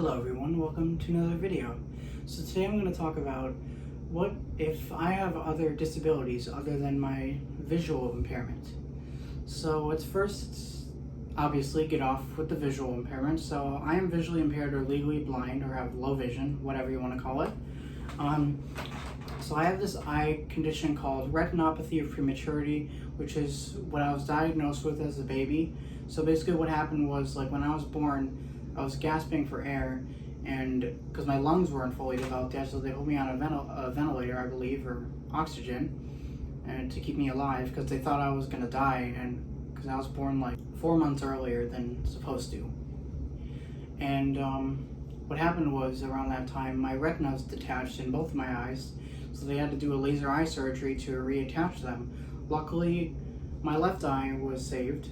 Hello everyone, welcome to another video. So today I'm going to talk about what if I have other disabilities other than my visual impairment. So let's first obviously get off with the visual impairment. So I am visually impaired or legally blind or have low vision, whatever you want to call it. So I have this eye condition called retinopathy of prematurity, which is what I was diagnosed with as a baby. So basically what happened was, like, when I was born, I was gasping for air, and because my lungs weren't fully developed yet, so they put me on a ventilator, I believe, or oxygen, and to keep me alive, because they thought I was gonna die, and because I was born like 4 months earlier than supposed to. And what happened was, around that time, my retina was detached in both of my eyes, so they had to do a laser eye surgery to reattach them. Luckily, my left eye was saved,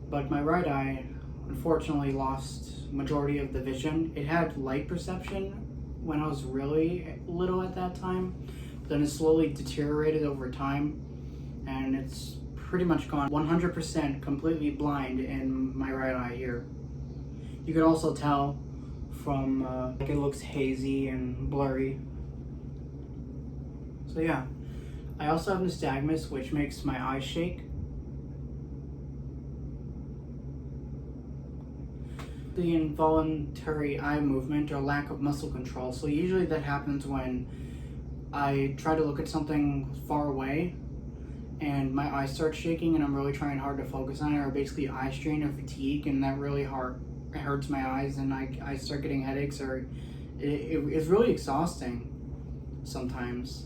but my right eye unfortunately lost majority of the vision. It had light perception when I was really little at that time, but then it slowly deteriorated over time, and it's pretty much gone 100% completely blind in my right eye here. You could also tell from like, it looks hazy and blurry. So yeah, I also have nystagmus, which makes my eyes shake. The involuntary eye movement or lack of muscle control. So usually that happens when I try to look at something far away and my eyes start shaking and I'm really trying hard to focus on it, or basically eye strain or fatigue, and that really it hurts my eyes, and I start getting headaches, or it's really exhausting sometimes,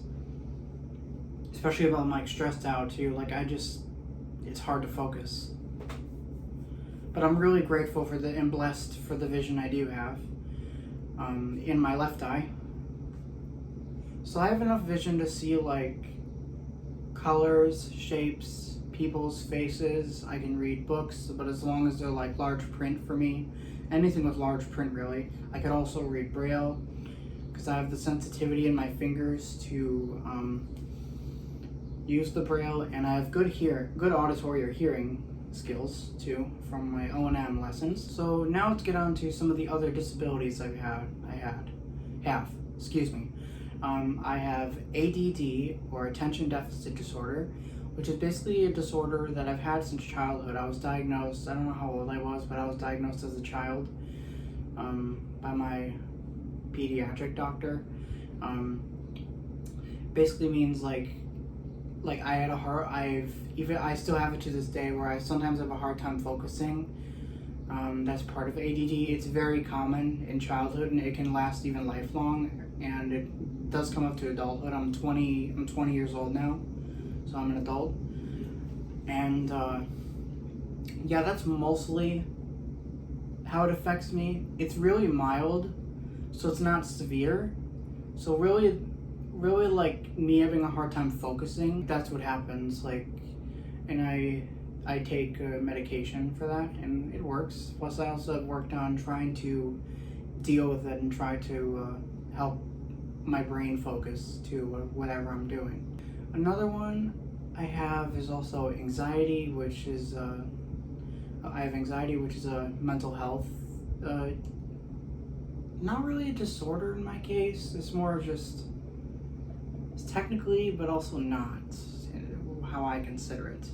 especially if I'm like stressed out too. Like it's hard to focus. But I'm really grateful for and blessed for the vision I do have in my left eye. So I have enough vision to see like colors, shapes, people's faces. I can read books, but as long as they're like large print for me, anything with large print really. I could also read Braille because I have the sensitivity in my fingers to use the Braille, and I have good auditory or hearing skills too from my O&M lessons. So now let's get on to some of the other disabilities I have ADD, or attention deficit disorder, which is basically a disorder that I've had since childhood. I was diagnosed, I don't know how old I was, but I was diagnosed as a child by my pediatric doctor. Basically means like I still have it to this day, where I sometimes have a hard time focusing. That's part of ADD. It's very common in childhood, and it can last even lifelong, and it does come up to adulthood. I'm 20 years old now, so I'm an adult. And yeah, that's mostly how it affects me. It's really mild, so it's not severe. So really like me having a hard time focusing, that's what happens. Like, and I take medication for that, and it works. Plus I also have worked on trying to deal with it and try to help my brain focus to whatever I'm doing. Another one I have is also anxiety, which is I have anxiety, which is a mental health, not really a disorder in my case. It's more of just, technically, but also not, how I consider it.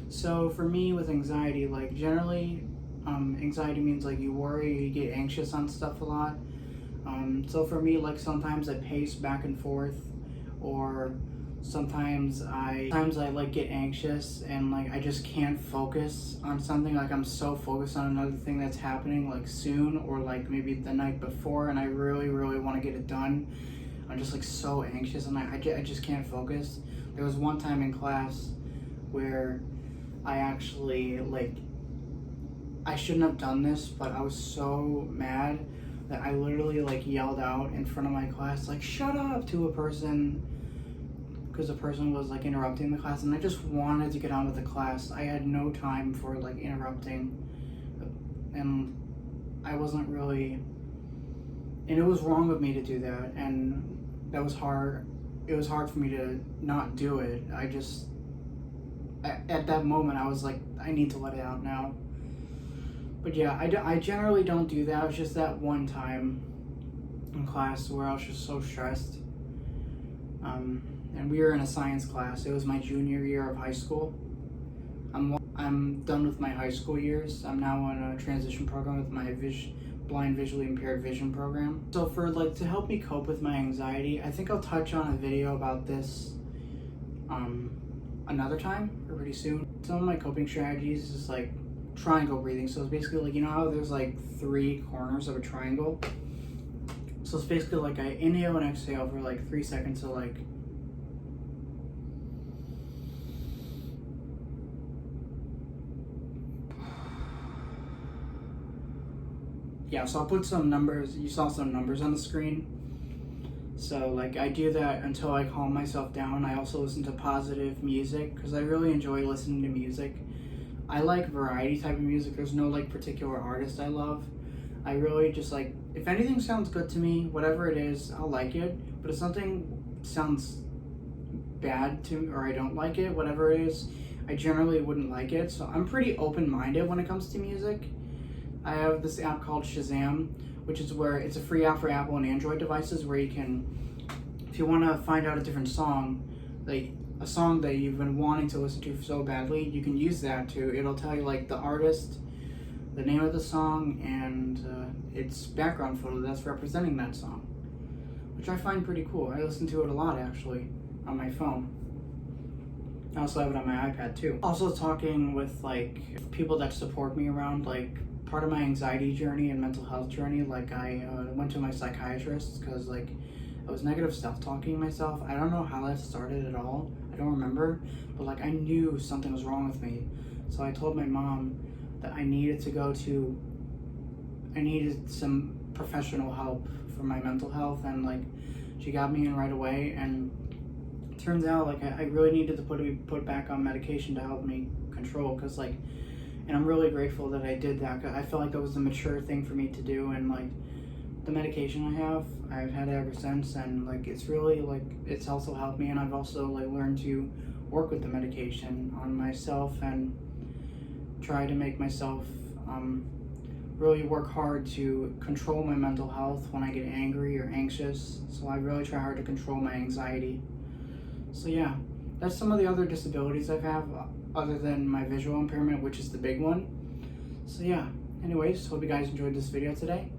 So for me with anxiety, like generally, anxiety means like you worry, you get anxious on stuff a lot. So for me, like sometimes I pace back and forth, or sometimes I like get anxious and like I just can't focus on something. Like I'm so focused on another thing that's happening like soon, or like maybe the night before, and I really want to get it done. I'm just like so anxious, and I just can't focus. There was one time in class where I actually, like, I shouldn't have done this, but I was so mad that I literally like yelled out in front of my class, like, shut up, to a person, because the person was like interrupting the class, and I just wanted to get on with the class. I had no time for like interrupting, and I wasn't really, and it was wrong of me to do that, and that was hard. It was hard for me to not do it. At that moment I was like, I need to let it out now. But yeah, I generally don't do that. It was just that one time in class where I was just so stressed. And we were in a science class. It was my junior year of high school. I'm done with my high school years. I'm now on a transition program with my blind visually impaired vision program. So for to help me cope with my anxiety, I think I'll touch on a video about this another time or pretty soon. Some of my coping strategies is triangle breathing. So it's basically you know how there's 3 corners of a triangle? So it's basically I inhale and exhale for 3 seconds to yeah, so I'll put some numbers. You saw some numbers on the screen. So I do that until I calm myself down. I also listen to positive music because I really enjoy listening to music. I like variety type of music. There's no particular artist I love. I really just if anything sounds good to me, whatever it is, I'll like it. But if something sounds bad to me or I don't like it, whatever it is, I generally wouldn't like it. So I'm pretty open-minded when it comes to music. I have this app called Shazam, which is where it's a free app for Apple and Android devices where you can, if you want to find out a different song, a song that you've been wanting to listen to so badly, you can use that to, it'll tell you the artist, the name of the song, and its background photo that's representing that song, which I find pretty cool. I listen to it a lot actually on my phone. I also have it on my iPad too. Also talking with people that support me around part of my anxiety journey and mental health journey, I went to my psychiatrist because I was negative self-talking myself. I don't know how that started at all. I don't remember, but I knew something was wrong with me. So I told my mom that I needed some professional help for my mental health, and she got me in right away. And it turns out I really needed to put back on medication to help me control, because and I'm really grateful that I did that. I felt that was the mature thing for me to do, and the medication I've had it ever since, and it's really it's also helped me. And I've also learned to work with the medication on myself and try to make myself really work hard to control my mental health when I get angry or anxious. So I really try hard to control my anxiety. So yeah, that's some of the other disabilities I have other than my visual impairment, which is the big one. So yeah, anyways, hope you guys enjoyed this video today.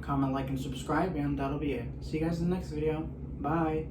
Comment, like, and subscribe, and that'll be it. See you guys in the next video. Bye.